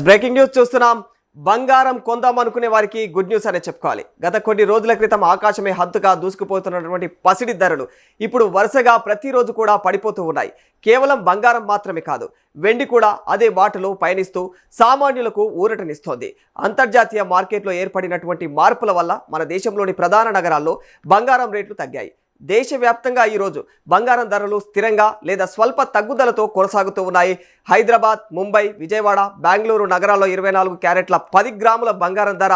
Breaking news చూస్తున్నాం. బంగారం కొందాం అనుకునే వారికి గుడ్ న్యూస్ అనే చెప్పుకోవాలి. గత కొన్ని రోజుల క్రితం ఆకాశమే హద్దుగా దూసుకుపోతున్నటువంటి పసిడి ధరలు ఇప్పుడు వరుసగా ప్రతిరోజు కూడా పడిపోతూ ఉన్నాయి. కేవలం బంగారం మాత్రమే కాదు, వెండి కూడా అదే బాటలో పయనిస్తూ సామాన్యులకు ఊరటనిస్తోంది. అంతర్జాతీయ మార్కెట్లో ఏర్పడినటువంటి మార్పుల వల్ల మన దేశంలోని ప్రధాన నగరాల్లో బంగారం రేట్లు తగ్గాయి. దేశవ్యాప్తంగా ఈరోజు బంగారం ధరలు స్థిరంగా లేదా స్వల్ప తగ్గుదలతో కొనసాగుతూ ఉన్నాయి. హైదరాబాద్, ముంబై, విజయవాడ, బెంగళూరు నగరాల్లో 24 క్యారెట్ల 10 గ్రాముల బంగారం ధర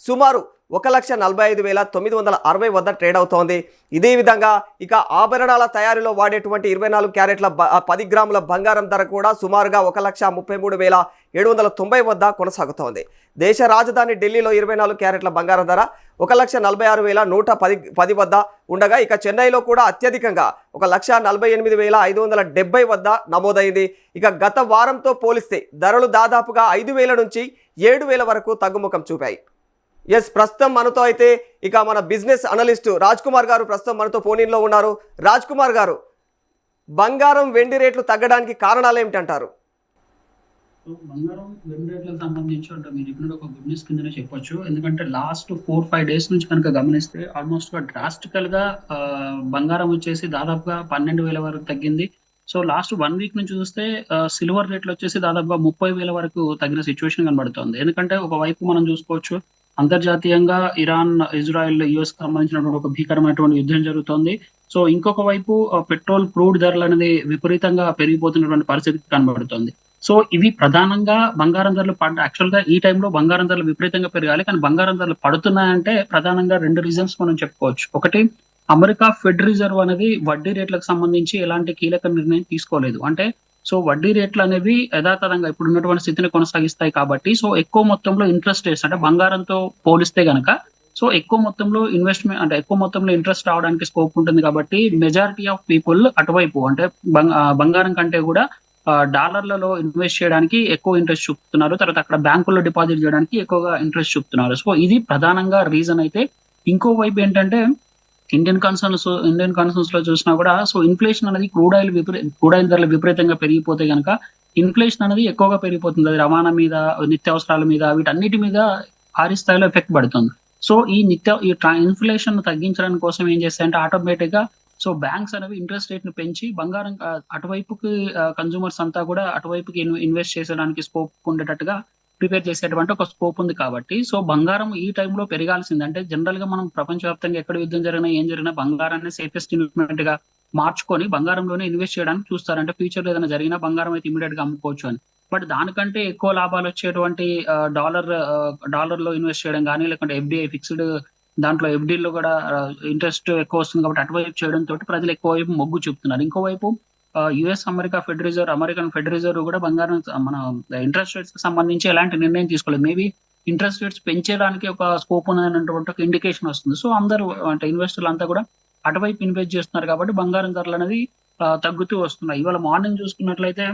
సుమారు 1,45,960 వద్ద ట్రేడ్ అవుతోంది. ఇదే విధంగా ఇక ఆభరణాల తయారీలో వాడేటువంటి 24 క్యారెట్ల 10 గ్రాముల బంగారం ధర కూడా సుమారుగా 1,33,790 వద్ద కొనసాగుతోంది. దేశ రాజధాని ఢిల్లీలో 24 క్యారెట్ల బంగారం ధర 1,46,110 వద్ద ఉండగా ఇక చెన్నైలో కూడా అత్యధికంగా 1,48,570 వద్ద నమోదైంది. ఇక గత వారంతో పోలిస్తే ధరలు దాదాపుగా 5,000 నుంచి 7,000 వరకు తగ్గుముఖం చూపాయి. ప్రస్తుతం మనతో అయితే ఇక మన బిజినెస్ అనలిస్ట్ రాజ్ కుమార్ గారు ప్రస్తుతం మనతో ఫోన్లో ఉన్నారు. రాజ్ కుమార్ గారు, బంగారం వెండి రేట్లు తగ్గడానికి కారణాలు ఏమిటంటారు? బంగారం వెండి రేట్లకు సంబంధించి అంటే మీరు ఇప్పుడు ఒక గుడ్ న్యూస్ కిందనే చెప్పొచ్చు. ఎందుకంటే లాస్ట్ 4-5 డేస్ నుంచి కనుక గమనిస్తే ఆల్మోస్ట్ గా డ్రాస్టికల్ గా బంగారం వచ్చేసి దాదాపుగా 12,000 వరకు తగ్గింది. సో లాస్ట్ 1 వీక్ నుంచి చూస్తే సిల్వర్ రేట్లు వచ్చేసి దాదాపుగా 30,000 వరకు తగ్గిన సిచ్యువేషన్ కనబడుతుంది. ఎందుకంటే ఒకవైపు మనం చూసుకోవచ్చు, అంతర్జాతీయంగా ఇరాన్, ఇజ్రాయెల్, యుఎస్ సంబంధించినటువంటి ఒక భీకరమైనటువంటి యుద్ధం జరుగుతోంది. సో ఇంకొక వైపు పెట్రోల్ క్రూడ్ ధరలు అనేది విపరీతంగా పెరిగిపోతున్నటువంటి పరిస్థితి కనబడుతుంది. సో ఇవి ప్రధానంగా బంగారం ధరలు యాక్చువల్ గా ఈ టైంలో బంగారం ధరలు విపరీతంగా పెరగాలి, కానీ బంగారం ధరలు పడుతున్నాయంటే ప్రధానంగా 2 రీజన్స్ మనం చెప్పుకోవచ్చు. ఒకటి, అమెరికా ఫెడ్ రిజర్వ్ అనేది వడ్డీ రేట్లకు సంబంధించి ఎలాంటి కీలక నిర్ణయం తీసుకోలేదు. అంటే సో వడ్డీ రేట్లు అనేవి యథాతథంగా ఇప్పుడు ఉన్నటువంటి స్థితిని కొనసాగిస్తాయి కాబట్టి సో ఎక్కువ మొత్తంలో ఇంట్రెస్ట్ రేట్స్ అంటే బంగారంతో పోలిస్తే గనక సో ఎక్కువ మొత్తంలో ఇన్వెస్ట్మెంట్ అంటే ఎక్కువ మొత్తంలో ఇంట్రెస్ట్ రావడానికి స్కోప్ ఉంటుంది. కాబట్టి మెజారిటీ ఆఫ్ పీపుల్ అటువైపు అంటే బంగారం కంటే కూడా డాలర్లలో ఇన్వెస్ట్ చేయడానికి ఎక్కువ ఇంట్రెస్ట్ చూపుతున్నారు. తర్వాత అక్కడ బ్యాంకుల్లో డిపాజిట్ చేయడానికి ఎక్కువగా ఇంట్రెస్ట్ చూపుతున్నారు. సో ఇది ప్రధానంగా రీజన్. అయితే ఇంకో వైపు ఏంటంటే ఇండియన్ కన్సర్న్స్ లో చూసినా కూడా సో ఇన్ఫ్లేషన్ అనేది క్రూడ్ ఆయిల్ ధరలు విపరీతంగా పెరిగిపోతే కనుక ఇన్ఫ్లేషన్ అనేది ఎక్కువగా పెరిగిపోతుంది. అది రవాణా మీద, నిత్యావసరాల మీద, వీటన్నిటి మీద భారీ స్థాయిలో ఎఫెక్ట్ పడుతుంది. సో ఈ ఇన్ఫ్లేషన్ తగ్గించడానికి కోసం ఏం చేస్తాయంటే ఆటోమేటిక్ గా సో బ్యాంక్స్ అనేవి ఇంట్రెస్ట్ రేట్ ను పెంచి బంగారం అటువైపుకి కన్జ్యూమర్స్ అంతా కూడా అటువైపుకి ఇన్వెస్ట్ చేసేయడానికి స్కోప్ ఉండేటట్టుగా ప్రిపేర్ చేసేటువంటి ఒక స్కోప్ ఉంది. కాబట్టి సో బంగారం ఈ టైంలో పెరగాల్సింది. అంటే జనరల్ గా మనం ప్రపంచవ్యాప్తంగా ఎక్కడ యుద్ధం జరిగినా ఏం జరిగినా బంగారాన్ని సేఫెస్ట్ ఇన్వెస్ట్మెంట్ గా మార్చుకొని బంగారంలోనే ఇన్వెస్ట్ చేయడానికి చూస్తారు. అంటే ఫ్యూచర్ లో ఏదైనా జరిగినా బంగారం అయితే ఇమీడియట్ గా అమ్ముకోవచ్చు అని. బట్ దానికంటే ఎక్కువ లాభాలు వచ్చేటువంటి డాలర్ లో ఇన్వెస్ట్ చేయడం కానీ, లేకుంటే ఎఫ్డిఐ ఫిక్స్డ్ దాంట్లో ఎఫ్డీలో కూడా ఇంట్రెస్ట్ ఎక్కువ వస్తుంది కాబట్టి అటువైపు చేయడం తోటి ప్రజలు ఎక్కువ వైపు మొగ్గు చూపుతున్నారు. ఇంకోవైపు యుఎస్ అమెరికన్ ఫెడ్ రిజర్వ్ కూడా బంగారం మన ఇంట్రెస్ట్ రేట్స్ కి సంబంధించి ఎలాంటి నిర్ణయం తీసుకోలేదు. మేబీ ఇంట్రెస్ట్ రేట్స్ పెంచేయడానికి ఒక స్కోప్ ఉన్నటువంటి ఒక ఇండికేషన్ వస్తుంది. సో అందరూ అంటే ఇన్వెస్టర్లు అంతా కూడా అటువైపు ఇన్వెస్ట్ చేస్తున్నారు కాబట్టి బంగారం ధరలు అనేది తగ్గుతూ వస్తున్నాయి. ఇవాళ మార్నింగ్ చూసుకున్నట్లయితే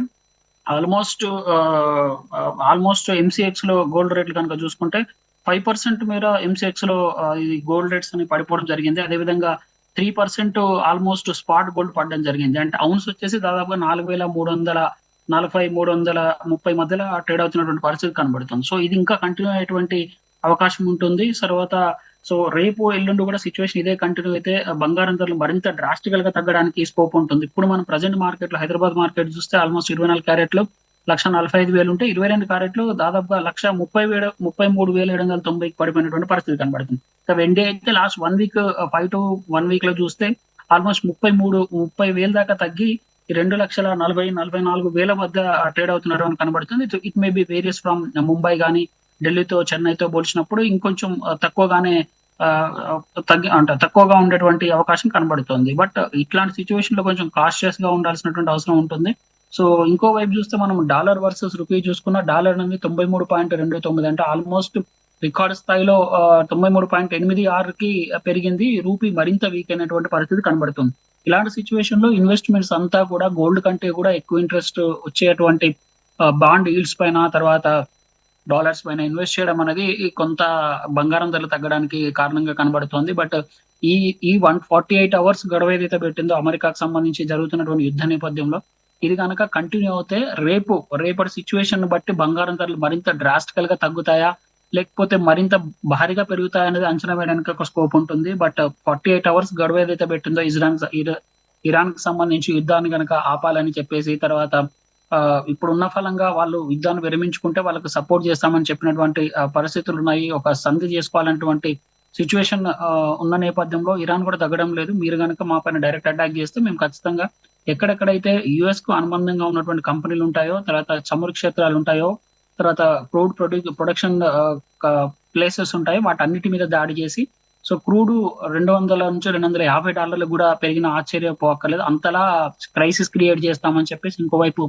ఆల్మోస్ట్ ఎంసీఎక్స్ లో గోల్డ్ రేట్లు కనుక చూసుకుంటే 5% మేర ఎంసీఎక్స్ లో ఈ గోల్డ్ రేట్స్ అని పడిపోవడం జరిగింది. అదేవిధంగా 3% ఆల్మోస్ట్ స్పాట్ గోల్డ్ పడడం జరిగింది. అంటే అవున్స్ వచ్చేసి దాదాపుగా 4,340-330 మధ్యలో ట్రేడ్ అవుతున్నటువంటి పరిస్థితి కనబడుతుంది. సో ఇది ఇంకా కంటిన్యూ అయ్యేటువంటి అవకాశం ఉంటుంది. తర్వాత సో రేపు ఎల్లుండి కూడా సిచ్యువేషన్ ఇదే కంటిన్యూ అయితే బంగారం ధరలు మరింత డ్రాస్టికల్ గా తగ్గడానికి స్కోప్ ఉంటుంది. ఇప్పుడు మనం ప్రజెంట్ మార్కెట్ లో హైదరాబాద్ మార్కెట్ చూస్తే ఆల్మోస్ట్ 24 క్యారెట్లు 1,45,000 ఉంటే 22 క్యారెట్లు దాదాపుగా 1,33,790 పడిపోయినటువంటి పరిస్థితి కనబడుతుంది. ఇక వెండి అయితే లాస్ట్ 1 వీక్ 5 to 1 వీక్ లో చూస్తే ఆల్మోస్ట్ 30,000 దాకా తగ్గి 2,40,44,000 మధ్య ట్రేడ్ అవుతున్నట్టు కనబడుతుంది. It may be various from Mumbai కానీ, ఢిల్లీతో, చెన్నైతో పోల్చినప్పుడు ఇంకొంచెం తక్కువగానే తక్కువగా ఉండేటువంటి అవకాశం కనబడుతుంది. బట్ ఇట్లాంటి సిచ్యువేషన్ లో కొంచెం కాషియస్ గా ఉండాల్సినటువంటి అవసరం ఉంటుంది. సో ఇంకో వైపు చూస్తే మనం డాలర్ వర్సెస్ రూపీ చూసుకున్న డాలర్ అనేది 93.29 అంటే ఆల్మోస్ట్ రికార్డ్ స్థాయిలో 93.86కి పెరిగింది. రూపీ మరింత వీక్ అయినటువంటి పరిస్థితి కనబడుతుంది. ఇలాంటి సిచ్యువేషన్ లో ఇన్వెస్ట్మెంట్స్ అంతా కూడా గోల్డ్ కంటే కూడా ఎక్కువ ఇంట్రెస్ట్ వచ్చేటువంటి బాండ్ ఈల్డ్స్ పైన, తర్వాత డాలర్స్ పైన ఇన్వెస్ట్ చేయడం అనేది కొంత బంగారం ధరలు తగ్గడానికి కారణంగా కనబడుతోంది. బట్ ఈ 148 అవర్స్ గడువు ఏదైతే పెట్టిందో అమెరికాకు సంబంధించి జరుగుతున్నటువంటి యుద్ధ నేపథ్యంలో ఇది కనుక కంటిన్యూ అవుతే రేపటి సిచ్యువేషన్ బట్టి బంగారం ధరలు మరింత డ్రాస్టికల్ గా తగ్గుతాయా, లేకపోతే మరింత భారీగా పెరుగుతాయా అనేది అంచనా వేయడానికి ఒక స్కోప్ ఉంటుంది. బట్ 48 అవర్స్ గడువు ఏదైతే పెట్టిందో ఇరాన్ కి సంబంధించి యుద్ధాన్ని కనుక ఆపాలని చెప్పేసి, తర్వాత ఇప్పుడున్న ఫలంగా వాళ్ళు యుద్ధాన్ని విరమించుకుంటే వాళ్ళకు సపోర్ట్ చేస్తామని చెప్పినటువంటి పరిస్థితులు ఉన్నాయి. ఒక సంధి చేసుకోవాలన్నటువంటి సిచ్యువేషన్ ఉన్న నేపథ్యంలో ఇరాన్ కూడా తగ్గడం లేదు. మీరు కనుక మా పైన డైరెక్ట్ అటాక్ చేస్తే మేము ఖచ్చితంగా ఎక్కడెక్కడైతే యుఎస్ కు అనుబంధంగా ఉన్నటువంటి కంపెనీలు ఉంటాయో, తర్వాత చమురు క్షేత్రాలు ఉంటాయో, తర్వాత క్రూడ్ ప్రొడక్షన్ ప్లేసెస్ ఉంటాయో వాటన్నిటి మీద దాడి చేసి, సో క్రూడ్ $200 నుంచి $250 కూడా పెరిగిన ఆశ్చర్యపోక్కర్లేదు. అంతలా క్రైసిస్ క్రియేట్ చేస్తామని చెప్పేసి ఇంకోవైపు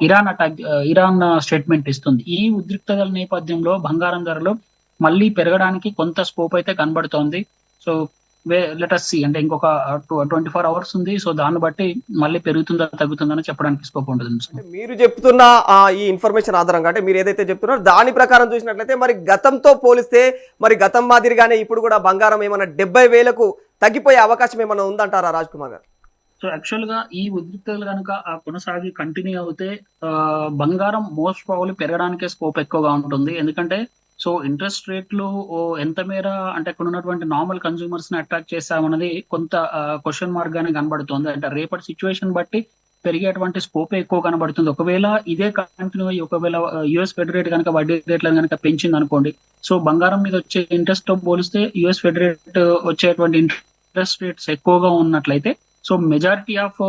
ఇరాన్ స్టేట్మెంట్ ఇస్తుంది. ఈ ఉద్రిక్తతల నేపథ్యంలో బంగారం ధరలు మళ్ళీ పెరగడానికి కొంత స్కోప్ అయితే కనబడుతోంది. సో లెట్ అస్ సీ, అంటే ఇంకొక 24 అవర్స్ ఉంది. సో దాన్ని బట్టి మళ్ళీ పెరుగుతుందా తగ్గుతుందని చెప్పడానికి స్కోప్ ఉంటుంది. అంటే మీరు చెప్తున్న ఈ ఇన్ఫర్మేషన్ ఆధారంగా, అంటే మీరు ఏదైతే చెప్తున్నారో దాని ప్రకారం చూసినట్లయితే మరి గతంతో పోలిస్తే మరి గతం మాదిరిగానే ఇప్పుడు కూడా బంగారం ఏమైనా 70,000కు తగ్గిపోయే అవకాశం ఏమైనా ఉందంటారా రాజ్ కుమార్ గారు? సో యాక్చువల్ గా ఈ ఉద్రిక్తతలు కనుక కొనసాగి కంటిన్యూ అవుతే బంగారం మోస్ట్ ప్రాబబ్లీ పెరగడానికే స్కోప్ ఎక్కువగా ఉంటుంది. ఎందుకంటే సో ఇంట్రెస్ట్ రేట్లు ఎంత మేర అంటే అక్కడ ఉన్నటువంటి నార్మల్ కన్స్యూమర్స్ ని అట్రాక్ట్ చేస్తామన్నది కొంత క్వశ్చన్ మార్క్ గానే కనబడుతుంది. అంటే రేపటి సిచ్యువేషన్ బట్టి పెరిగేటువంటి స్కోప్ ఎక్కువ కనబడుతుంది. ఒకవేళ ఇదే కంటిన్యూ అయ్యి ఒకవేళ యుఎస్ ఫెడ్ రేట్ కనుక వడ్డీ రేట్లను కనుక పెంచింది అనుకోండి, సో బంగారం మీద వచ్చే ఇంట్రెస్ట్ తో పోలిస్తే యుఎస్ ఫెడ్ రేట్ వచ్చేటువంటి ఇంట్రెస్ట్ రేట్స్ ఎక్కువగా ఉన్నట్లయితే, సో మెజారిటీ ఆఫ్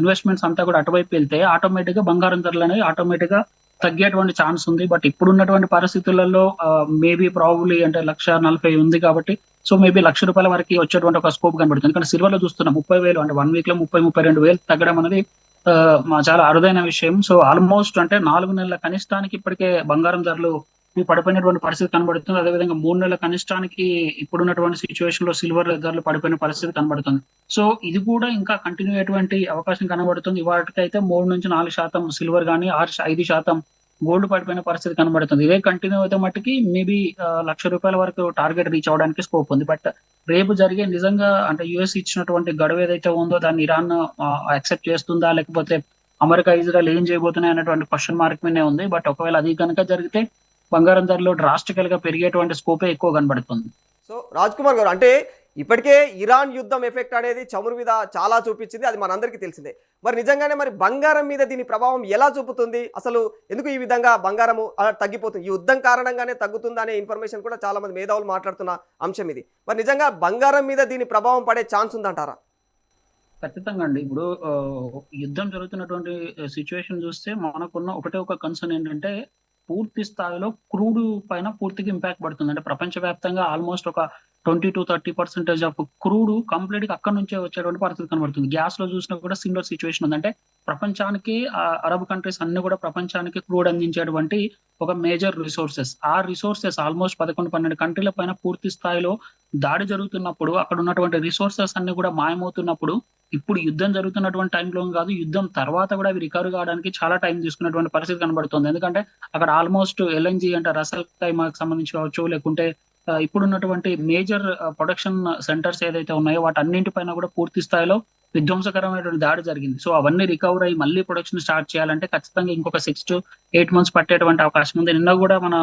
ఇన్వెస్ట్మెంట్స్ అంతా కూడా అటువైపు వెళ్తే ఆటోమేటిక్ గా బంగారం ధరలు అనేవి ఆటోమేటిక్ గా తగ్గేటువంటి ఛాన్స్ ఉంది. బట్ ఇప్పుడున్నటువంటి పరిస్థితులలో మేబీ ప్రాబబ్లీ అంటే 1,40,000 ఉంది కాబట్టి, సో మేబీ ₹1,00,000 వరకు వచ్చేటువంటి ఒక స్కోప్ కనబడుతుంది. ఎందుకంటే సిల్వర్ లో చూస్తున్నాం 30,000 అంటే 1 వీక్ లో 32,000 తగ్గడం అనేది చాలా అరుదైన విషయం. సో ఆల్మోస్ట్ అంటే 4 నెలల కనిష్టానికి ఇప్పటికే బంగారం ధరలు పడిపోయినటువంటి పరిస్థితి కనబడుతుంది. అదేవిధంగా 3 నెలల కనిష్టానికి ఇప్పుడున్నటువంటి సిచ్యువేషన్ లో సిల్వర్ ధరలు పడిపోయిన పరిస్థితి కనబడుతుంది. సో ఇది కూడా ఇంకా కంటిన్యూ అయ్యేటువంటి అవకాశం కనబడుతుంది. వాటికైతే 3-4% సిల్వర్ కానీ 5% గోల్డ్ పడిపోయిన పరిస్థితి కనబడుతుంది. ఇదే కంటిన్యూ అయితే మట్టుకి మేబీ ₹1,00,000 వరకు టార్గెట్ రీచ్ అవడానికి స్కోప్ ఉంది. బట్ రేపు జరిగే నిజంగా అంటే యుఎస్ ఇచ్చినటువంటి గడువు ఏదైతే ఉందో దాన్ని ఇరాన్ యాక్సెప్ట్ చేస్తుందా, లేకపోతే అమెరికా ఇజ్రాయెల్ ఏం చేయబోతున్నాయి అనేటువంటి క్వశ్చన్ మార్క్ మీదే ఉంది. బట్ ఒకవేళ అది కనుక జరిగితే బంగారం ధరలో డ్రాస్టికల్ గా పెరిగేటువంటి స్కోపే ఎక్కువ కనబడుతుంది. సో రాజ్ కుమార్ గారు, అంటే ఇప్పటికే ఇరాన్ యుద్ధం ఎఫెక్ట్ అనేది చమురు మీద చాలా చూపించింది, అది మనందరికీ తెలిసిందే. మరి నిజంగానే మరి బంగారం మీద దీని ప్రభావం ఎలా చూపుతుంది? అసలు ఎందుకు ఈ విధంగా బంగారము తగ్గిపోతుంది? ఈ యుద్ధం కారణంగానే తగ్గుతుంది అనే ఇన్ఫర్మేషన్ కూడా చాలా మంది మేధావులు మాట్లాడుతున్న అంశం ఇది. మరి నిజంగా బంగారం మీద దీని ప్రభావం పడే ఛాన్స్ ఉందంటారా? ఖచ్చితంగా అండి. ఇప్పుడు యుద్ధం జరుగుతున్నటువంటి సిచ్యువేషన్ చూస్తే మనకున్న ఒకటే ఒక కన్సర్న్ ఏంటంటే పూర్తి స్థాయిలో క్రూడ్ పైన పూర్తిగా ఇంపాక్ట్ పడుతుంది. అంటే ప్రపంచవ్యాప్తంగా ఆల్మోస్ట్ ఒక 20-30% ఆఫ్ క్రూడ్ కంప్లీట్ గా అక్కడ నుంచే వచ్చేటువంటి పరిస్థితి కనబడుతుంది. గ్యాస్ లో చూసినా కూడా సిమిలర్ సిచ్యువేషన్ ఉంది. అంటే ప్రపంచానికి అరబ్ కంట్రీస్ అన్ని కూడా ప్రపంచానికి క్రూడ్ అందించేటువంటి ఒక మేజర్ రిసోర్సెస్. ఆ రిసోర్సెస్ ఆల్మోస్ట్ 11-12 కంట్రీల పైన పూర్తి స్థాయిలో దాడి జరుగుతున్నప్పుడు, అక్కడ ఉన్నటువంటి రిసోర్సెస్ అన్ని కూడా మాయమవుతున్నప్పుడు, ఇప్పుడు యుద్ధం జరుగుతున్నటువంటి టైంలో కాదు, యుద్ధం తర్వాత కూడా అవి రికవర్ కావడానికి చాలా టైం తీసుకున్నటువంటి పరిస్థితి కనబడుతుంది. ఎందుకంటే అక్కడ ఆల్మోస్ట్ ఎల్ఎన్జి అంటే రసల్ ఖైమాకి సంబంధించి కావచ్చు, లేకుంటే ఇప్పుడున్నటువంటి మేజర్ ప్రొడక్షన్ సెంటర్స్ ఏదైతే ఉన్నాయో వాటన్నింటిపైన కూడా పూర్తి స్థాయిలో విధ్వంసకరమైనటువంటి దాడి జరిగింది. సో అవన్నీ రికవర్ అయ్యి మళ్ళీ ప్రొడక్షన్ స్టార్ట్ చేయాలంటే ఖచ్చితంగా ఇంకొక 6-8 months పట్టేటువంటి అవకాశం ఉంది. నిన్న కూడా మన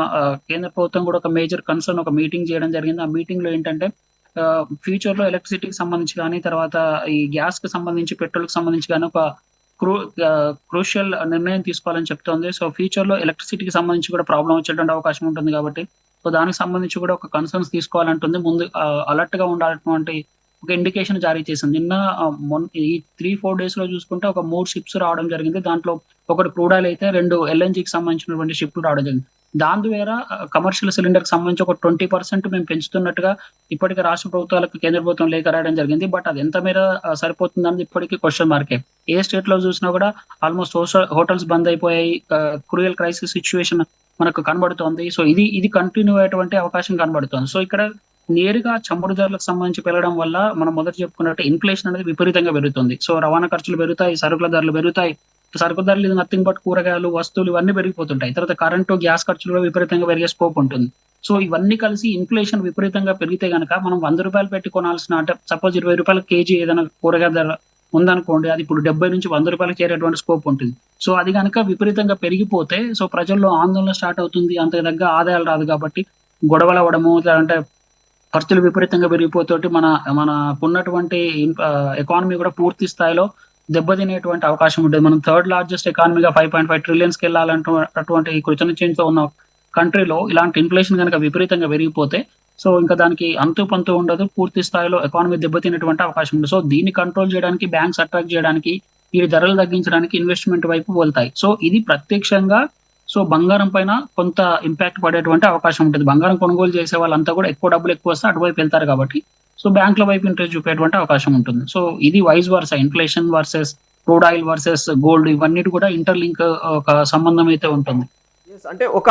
కేంద్ర ప్రభుత్వం కూడా ఒక మేజర్ కన్సర్న్ ఒక మీటింగ్ చేయడం జరిగింది. ఆ మీటింగ్ లో ఏంటంటే ఫ్యూచర్ లో ఎలక్ట్రిసిటీకి సంబంధించి కానీ, తర్వాత ఈ గ్యాస్ కి సంబంధించి, పెట్రోల్ కి సంబంధించి కానీ ఒక క్రూషియల్ నిర్ణయం తీసుకోవాలని చెప్తోంది. సో ఫ్యూచర్ లో ఎలక్ట్రిసిటీకి సంబంధించి కూడా ప్రాబ్లం వచ్చేటువంటి అవకాశం ఉంటుంది కాబట్టి, సో దానికి సంబంధించి కూడా ఒక కన్సర్న్స్ తీసుకోవాలంటుంది. ముందు అలర్ట్ గా ఉండాలన్నటువంటి ఒక ఇండికేషన్ జారీ చేసింది. నిన్న ఈ 3-4 days లో చూసుకుంటే ఒక 3 ships రావడం జరిగింది. దాంట్లో ఒకటి క్రూడ్ ఆయిల్ అయితే 2 LNGకి సంబంధించినటువంటి షిప్లు రావడం జరిగింది. దాని ద్వారా కమర్షియల్ సిలిండర్ కి సంబంధించి ఒక 20% మేము పెంచుతున్నట్టుగా ఇప్పటికే రాష్ట్ర ప్రభుత్వాలకు కేంద్ర ప్రభుత్వం లేఖ రాయడం జరిగింది. బట్ అది ఎంత మేర సరిపోతుంది అనేది ఇప్పటికీ క్వశ్చన్ మార్కే. ఏ స్టేట్ లో చూసినా కూడా ఆల్మోస్ట్ హోటల్స్ బంద్ అయిపోయాయి. క్రూయల్ క్రైసిస్ సిచ్యువేషన్ మనకు కనబడుతోంది. సో ఇది కంటిన్యూ అయ్యేటువంటి అవకాశం కనబడుతోంది. సో ఇక్కడ నేరుగా చమురు ధరలకు సంబంధించి పెరగడం వల్ల మనం మొదట చెప్పుకున్నట్టు ఇన్ఫ్లేషన్ అనేది విపరీతంగా పెరుగుతుంది. సో రవాణా ఖర్చులు పెరుగుతాయి, సరుకుల ధరలు పెరుగుతాయి. సరుకు ధరలు ఇది నథింగ్ బట్ కూరగాయలు, వస్తువులు ఇవన్నీ పెరిగిపోతుంటాయి. తర్వాత కరెంటు, గ్యాస్ ఖర్చులు కూడా విపరీతంగా పెరిగే స్కోప్ ఉంటుంది. సో ఇవన్నీ కలిసి ఇన్ఫ్లేషన్ విపరీతంగా పెరిగితే గనక మనం ₹100 పెట్టి కొనాల్సిన, అంటే సపోజ్ ₹20 kg ఏదైనా కూరగాయ ధర ఉందనుకోండి, అది ఇప్పుడు 70 నుంచి 100 రూపాయలకి చేరేటువంటి స్కోప్ ఉంటుంది. సో అది గనుక విపరీతంగా పెరిగిపోతే సో ప్రజల్లో ఆందోళన స్టార్ట్ అవుతుంది. అంతకు తగ్గ ఆదాయాలు రాదు కాబట్టి గొడవలవ్వడము, లేదంటే ఖర్చులు విపరీతంగా పెరిగిపోతోటి మనకున్నటువంటి ఎకానమీ కూడా పూర్తి స్థాయిలో దెబ్బతినేటువంటి అవకాశం ఉంటుంది. మనం థర్డ్ లార్జెస్ట్ ఎకానమీగా 5.5 ట్రిలియన్స్‌కి అటువంటి కృతనిశ్చయంతో ఉన్న కంట్రీలో ఇలాంటి ఇన్ఫ్లేషన్ గనక విపరీతంగా పెరిగిపోతే సో ఇంకా దానికి అంతు పంతు ఉండదు. పూర్తి స్థాయిలో ఎకానమీ దెబ్బతినేటువంటి అవకాశం ఉంది. సో దీన్ని కంట్రోల్ చేయడానికి, బ్యాంక్స్ అట్రాక్ట్ చేయడానికి, ఈ ధరలు తగ్గించడానికి ఇన్వెస్ట్‌మెంట్ వైపు వెళ్తాయి. సో ఇది ప్రత్యక్షంగా సో బంగారం పైన కొంత ఇంపాక్ట్ పడేటువంటి అవకాశం ఉంటుంది. బంగారం కొనుగోలు చేసే వాళ్ళంతా కూడా ఎక్కువ డబ్బులు ఎక్కువొస్తే అటువైపు వెళ్తారు కాబట్టి సో బ్యాంకుల వైపు ఇంట్రెస్ట్ చూపేటువంటి అవకాశం ఉంటుంది. సో ఇది vice versa, inflation versus crude oil versus gold, ఇవన్నిటి కూడా ఇంటర్‌లింక్ ఒక సంబంధం అయితే ఉంటుంది. Yes, అంటే ఒక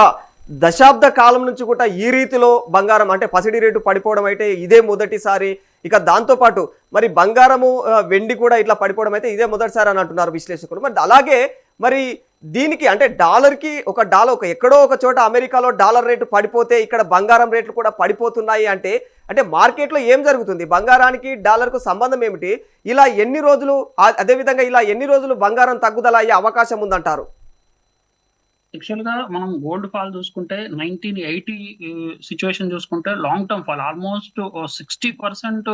దశాబ్ద కాలం నుంచి కూడా ఈ రీతిలో బంగారం అంటే పసిడి రేటు పడిపోవడం అయితే ఇదే మొదటిసారి. ఇక దాంతో పాటు మరి బంగారము వెండి కూడా ఇట్లా పడిపోవడం అయితే ఇదే మొదటిసారి అని అంటున్నారు విశ్లేషకులు. మరి అలాగే మరి దీనికి అంటే డాలర్కి ఒక ఎక్కడో ఒక చోట అమెరికాలో డాలర్ రేటు పడిపోతే ఇక్కడ బంగారం రేట్లు కూడా పడిపోతున్నాయి అంటే అంటే మార్కెట్లో ఏం జరుగుతుంది? బంగారానికి డాలర్కు సంబంధం ఏమిటి? ఇలా ఎన్ని రోజులు అదేవిధంగా ఇలా ఎన్ని రోజులు బంగారం తగ్గుదల అయ్యే అవకాశం ఉందంటారు? యాక్చువల్‌గా మనం గోల్డ్ ఫాల్ చూసుకుంటే 1980 సిట్యుయేషన్ చూసుకుంటే long term fall almost 60%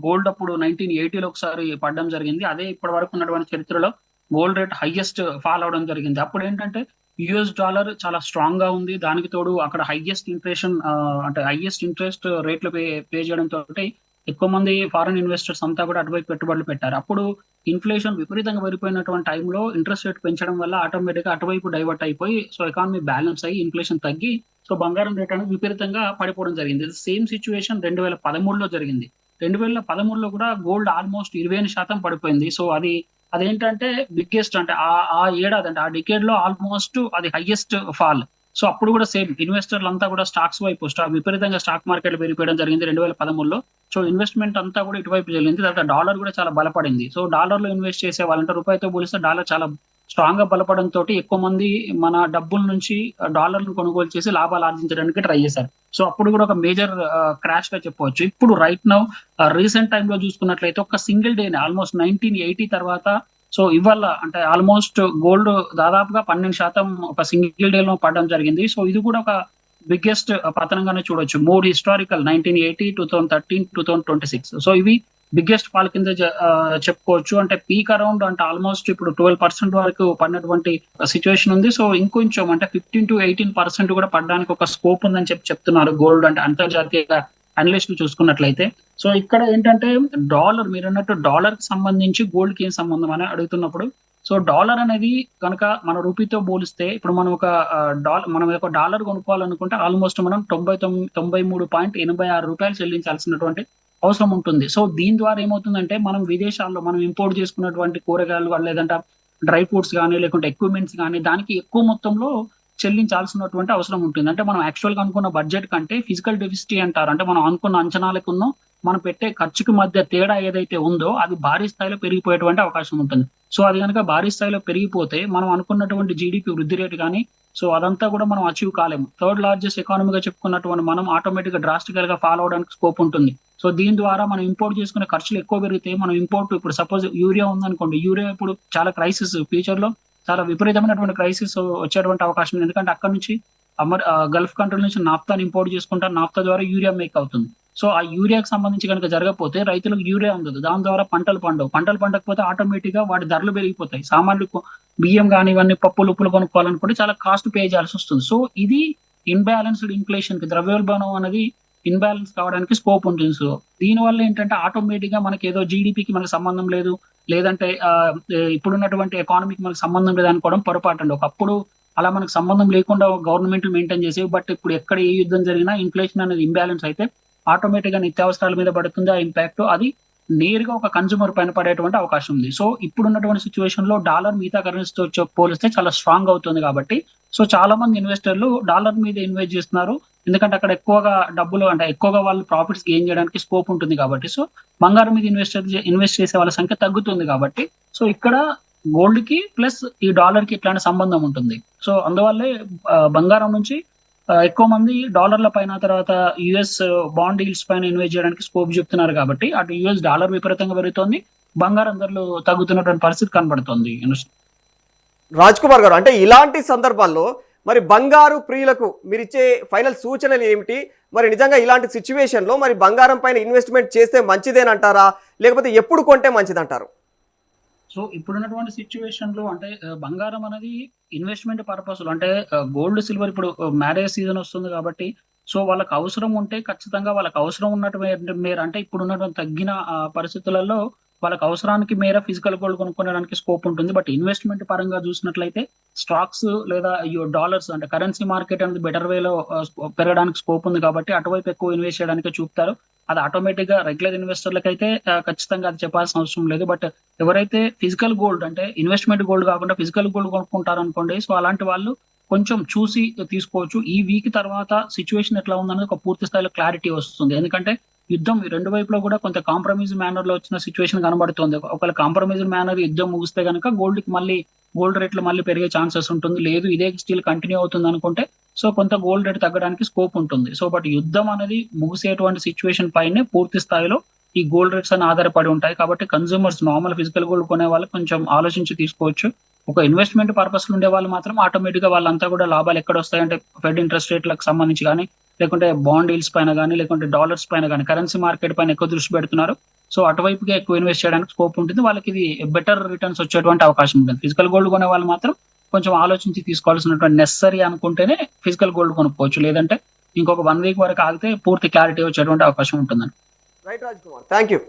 gold అప్పుడు 1980లో ఒకసారి పడడం జరిగింది. అదే ఇప్పటి వరకు ఉన్నటువంటి చరిత్రలో గోల్డ్ రేట్ హైయెస్ట్ ఫాల్ అవ్వడం జరిగింది. అప్పుడేంటంటే యూఎస్ డాలర్ చాలా స్ట్రాంగ్‌గా ఉంది. దానికి తోడు అక్కడ హైయెస్ట్ ఇంట్రెస్ట్ రేట్లు పే చేయడంతోటి ఎక్కువ మంది ఫారెన్ ఇన్వెస్టర్స్ అంతా కూడా అటువైపు పెట్టుబడులు పెట్టారు. అప్పుడు ఇన్ఫ్లేషన్ విపరీతంగా పెరిగిపోయినటువంటి టైంలో ఇంట్రెస్ట్ రేట్ పెంచడం వల్ల ఆటోమేటిక్‌గా అటువైపు డైవర్ట్ అయిపోయి సో ఎకానమీ బ్యాలెన్స్ అయ్యి ఇన్ఫ్లేషన్ తగ్గి సో బంగారం రేట్ అనేది విపరీతంగా పడిపోవడం జరిగింది. సేమ్ సిట్యుయేషన్ 2013లో జరిగింది. 2013లో కూడా గోల్డ్ ఆల్మోస్ట్ 25% పడిపోయింది. సో అదేంటంటే బిగ్గెస్ట్ అంటే ఆ ఏడాది అంటే ఆ డికేడ్‌లో ఆల్మోస్ట్ అది హైయెస్ట్ ఫాల్. సో అప్పుడు కూడా సేమ్ ఇన్వెస్టర్లంతా కూడా స్టాక్స్ వైపు విపరీతంగా స్టాక్ మార్కెట్‌లో పెరిగిపోవడం జరిగింది 2013లో. సో ఇన్వెస్ట్‌మెంట్ అంతా కూడా ఇటువైపు జరిగింది. తర్వాత డాలర్ కూడా చాలా బలపడింది. సో డాలర్‌లో ఇన్వెస్ట్ చేసే వాళ్ళంటే రూపాయితో పోలిస్తే డాలర్ చాలా స్ట్రాంగ్‌గా బలపడంతోటి ఎక్కువ మంది మన డబ్బుల నుంచి డాలర్‌లను కొనుగోలు చేసి లాభాలు ఆర్జించడానికి ట్రై చేశారు. సో అప్పుడు కూడా ఒక మేజర్ క్రాష్‌గా చెప్పవచ్చు. ఇప్పుడు రైట్ నౌ రీసెంట్ టైమ్‌లో చూసుకున్నట్లయితే ఒక సింగిల్ డేనే ఆల్మోస్ట్ 1980 తర్వాత సో ఇవాళ అంటే ఆల్మోస్ట్ గోల్డ్ దాదాపుగా 12% ఒక సింగిల్ డేలో పడడం జరిగింది. సో ఇది కూడా ఒక బిగ్గెస్ట్ పతనంగానే చూడొచ్చు. 3 హిస్టారికల్ 1980, 2013, 2026. సో ఇవి బిగ్గెస్ట్ ఫాల్ కింద చెప్పుకోవచ్చు. అంటే పీక్ అరౌండ్ అంటే ఆల్మోస్ట్ ఇప్పుడు 12% వరకు పడినటువంటి సిట్యుయేషన్ ఉంది. సో ఇంకొంచెం అంటే 15-18% కూడా పడడానికి ఒక స్కోప్ ఉందని చెప్తున్నారు గోల్డ్ అంటే అంతర్జాతీయ అనలిస్టులు చూసుకున్నట్లయితే. సో ఇక్కడ ఏంటంటే డాలర్ మీరన్నట్టు డాలర్‌కి సంబంధించి గోల్డ్‌కి ఏం సంబంధం అని అడుగుతున్నప్పుడు సో డాలర్ అనేది కనుక మన రూపీతో పోలిస్తే ఇప్పుడు మనం ఒక డాలర్ కొనుక్కోవాలనుకుంటే ఆల్మోస్ట్ మనం $93.86 చెల్లించాల్సినటువంటి అవసరం ఉంటుంది. సో దీని ద్వారా ఏమవుతుందంటే మనం విదేశాల్లో మనం ఇంపోర్ట్ చేసుకున్నటువంటి కూరగాయలు లేదంటే డ్రై ఫ్రూట్స్ గానీ, లేకుంటే ఎక్విప్‌మెంట్స్ గానీ దానికి ఎక్కువ మొత్తంలో చెల్లించాల్సినటువంటి అవసరం ఉంటుంది. అంటే మనం యాక్చువల్‌గా అనుకున్న బడ్జెట్ కంటే ఫిజికల్ డెఫిసిట్ అంటారు. అంటే మనం అనుకున్న అంచనాలకును మనం పెట్టే ఖర్చుకి మధ్య తేడా ఏదైతే ఉందో అది భారీ స్థాయిలో పెరిగిపోయేటువంటి అవకాశం ఉంటుంది. సో అది గనుక భారీ స్థాయిలో పెరిగిపోతే మనం అనుకున్నటువంటి జీడీపీ వృద్ధి రేటు గానీ సో అదంతా కూడా మనం అచీవ్ కాలేము. థర్డ్ లార్జెస్ట్ ఎకానమీగా చెప్పుకున్నటువంటి మనం ఆటోమేటిక్‌గా డ్రాస్టికల్‌గా ఫాల్ అవ్వడానికి స్కోప్ ఉంటుంది. సో దీని ద్వారా మనం ఇంపోర్ట్ చేసుకునే ఖర్చులు ఎక్కువ పెరిగితే మనం ఇప్పుడు సపోజ్ యూరియా ఉందనుకోండి. యూరియా ఇప్పుడు చాలా క్రైసిస్ ఫ్యూచర్‌లో చాలా విపరీతమైనటువంటి క్రైసిస్ వచ్చేటువంటి అవకాశం ఉంది. ఎందుకంటే అక్కడి నుంచి గల్ఫ్ కంట్రీల నుంచి నాఫ్తాని ఇంపోర్ట్ చేసుకుంటారు. నాఫ్తా ద్వారా యూరియా మేక్ అవుతుంది. సో ఆ యూరియాకి సంబంధించి కనుక జరగకపోతే రైతులకు యూరియా ఉండదు. దాని ద్వారా పంటలు పండవు. పంటలు పండకపోతే ఆటోమేటిక్‌గా వాటి ధరలు పెరిగిపోతాయి. సామాన్లు బియ్యం గానీ ఇవన్నీ పప్పులు, ఉప్పులు కొనుక్కోవాలనుకుంటే చాలా కాస్ట్ పే చేయాల్సి వస్తుంది. సో ఇది ఇన్‌బాలెన్స్‌డ్ ఇన్‌ఫ్లేషన్‌కి ద్రవ్యోల్బణం అనేది ఇన్‌బాలెన్స్ కావడానికి స్కోప్ ఉంటుంది. సో దీనివల్ల ఏంటంటే ఆటోమేటిక్‌గా మనకేదో జీడీపీకి మనకు సంబంధం లేదు. లేదంటే ఇప్పుడున్నటువంటి ఎకానమీకి మనకు సంబంధం లేదనుకోవడం పొరపాటండి. ఒకప్పుడు అలా మనకు సంబంధం లేకుండా గవర్నమెంట్లు మెయింటైన్ చేసేవి. బట్ ఇప్పుడు ఎక్కడ ఏ యుద్ధం జరిగినా ఇన్ఫ్లేషన్ అనేది ఇంబాలెన్స్ అయితే ఆటోమేటిక్‌గా నిత్యావసరాల మీద పడుతుంది ఆ ఇంపాక్ట్. అది నేరుగా ఒక కన్స్యూమర్ పైన పడేటువంటి అవకాశం ఉంది. సో ఇప్పుడున్నటువంటి సిట్యుయేషన్‌లో డాలర్ మిగతా కరెన్సీతో పోలిస్తే చాలా స్ట్రాంగ్ అవుతుంది కాబట్టి సో చాలా మంది ఇన్వెస్టర్లు డాలర్ మీద ఇన్వెస్ట్ చేస్తున్నారు. ఎందుకంటే అక్కడ ఎక్కువగా వాళ్ళు ప్రాఫిట్స్ గెయిన్ చేయడానికి స్కోప్ ఉంటుంది కాబట్టి. సో బంగారం మీద ఇన్వెస్ట్ చేసే వాళ్ళ సంఖ్య తగ్గుతుంది కాబట్టి సో ఇక్కడ గోల్డ్‌కి ప్లస్ ఈ డాలర్‌కి ఇట్లాంటి సంబంధం ఉంటుంది. సో అందువల్లే బంగారం నుంచి ఎక్కువ మంది డాలర్ల పైన తర్వాత యూఎస్ బాండ్ ఈల్డ్స్ పైన ఇన్వెస్ట్ చేయడానికి స్కోప్ చెప్తున్నారు కాబట్టి అటు యూఎస్ డాలర్ విపరీతంగా పెరుగుతోంది. బంగారం ధరలు తగ్గుతున్నటువంటి పరిస్థితి కనబడుతుంది. రాజ్ కుమార్ గారు, అంటే ఇలాంటి సందర్భాల్లో మరి బంగారు ప్రియులకు మీరు ఇచ్చే ఫైనల్ సూచనలు ఏమిటి? మరి నిజంగా ఇలాంటి సిచ్యువేషన్లో మరి బంగారం పైన ఇన్వెస్ట్మెంట్ చేస్తే మంచిదేనంటారా, లేకపోతే ఎప్పుడు కొంటే మంచిదంటారు? సో ఇప్పుడున్నటువంటి సిచ్యువేషన్ లో అంటే బంగారం అనేది ఇన్వెస్ట్మెంట్ పర్పస్ అంటే గోల్డ్ సిల్వర్ ఇప్పుడు మ్యారేజ్ సీజన్ వస్తుంది కాబట్టి సో వాళ్ళకి అవసరం ఉంటే ఖచ్చితంగా వాళ్ళకి అవసరం ఉన్నటువంటి మేర అంటే ఇప్పుడు ఉన్నటువంటి తగ్గిన పరిస్థితులలో వాళ్ళకి అవసరానికి మేర ఫిజికల్ గోల్డ్ కొనుక్కోవడానికి స్కోప్ ఉంటుంది. బట్ ఇన్వెస్ట్మెంట్ పరంగా చూసినట్లయితే స్టాక్స్ లేదా డాలర్స్ అంటే కరెన్సీ మార్కెట్ అనేది బెటర్ వేలో పెరగడానికి స్కోప్ ఉంది కాబట్టి అటువైపు ఎక్కువ ఇన్వెస్ట్ చేయడానికి చూపుతారు. అది ఆటోమేటిక్ గా రెగ్యులర్ ఇన్వెస్టర్లకు అయితే ఖచ్చితంగా అది చెప్పాల్సిన అవసరం లేదు. బట్ ఎవరైతే ఫిజికల్ గోల్డ్ అంటే ఇన్వెస్ట్మెంట్ గోల్డ్ కాకుండా ఫిజికల్ గోల్డ్ కొనుక్కుంటారు అనుకోండి, సో అలాంటి వాళ్ళు కొంచెం చూసి తీసుకోవచ్చు. ఈ వీక్ తర్వాత సిచ్యువేషన్ ఎట్లా ఉందనేది ఒక పూర్తి స్థాయిలో క్లారిటీ వస్తుంది. ఎందుకంటే యుద్ధం రెండు వైపులో కూడా కొంత కాంప్రమైజ్ మేనర్ లో వచ్చిన సిచ్యువేషన్ కనబడుతుంది. ఒకవేళ కాంప్రమైజ్ మేనర్ యుద్ధం ముగిస్తే కనుక గోల్డ్ రేట్లు మళ్ళీ పెరిగే ఛాన్సెస్ ఉంటుంది. లేదు ఇదే స్టిల్ కంటిన్యూ అవుతుంది అనుకుంటే సో కొంత గోల్డ్ రేట్ తగ్గడానికి స్కోప్ ఉంటుంది. సో బట్ యుద్ధం అనేది ముగిసేటువంటి సిచ్యువేషన్ పైనే పూర్తి స్థాయిలో ఈ గోల్డ్ రేట్స్ అని ఆధారపడి ఉంటాయి. కాబట్టి కన్సూమర్స్ నార్మల్ ఫిజికల్ గోల్డ్ కొనే వాళ్ళు కొంచెం ఆలోచించి తీసుకోవచ్చు. ఒక ఇన్వెస్ట్మెంట్ పర్పస్ ఉండే వాళ్ళు మాత్రం ఆటోమేటిక్ గా వాళ్ళంతా కూడా లాభాలు ఎక్కడ వస్తాయంటే ఫెడ్ ఇంట్రెస్ట్ రేట్లకు సంబంధించి కానీ లేకుంటే బాండ్ డీల్స్ పైన కానీ లేకుంటే డాలర్స్ పైన కానీ కరెన్సీ మార్కెట్ పైన ఎక్కువ దృష్టి పెడుతున్నారు. సో అటువైపుగా ఎక్కువ ఇన్వెస్ట్ చేయడానికి స్కోప్ ఉంటుంది. వాళ్ళకి ఇది బెటర్ రిటర్న్స్ వచ్చేటువంటి అవకాశం ఉంటుంది. ఫిజికల్ గోల్డ్ కొనే వాళ్ళు మాత్రం కొంచెం ఆలోచించి తీసుకోవాల్సినటువంటి నెసరీ అనుకుంటేనే ఫిజికల్ గోల్డ్ కొనుక్కోవచ్చు. లేదంటే ఇంకొక 1 వీక్ వరకు ఆగితే పూర్తి క్లారిటీ వచ్చేటువంటి అవకాశం ఉంటుందండి. Right Raj Kumar, thank you.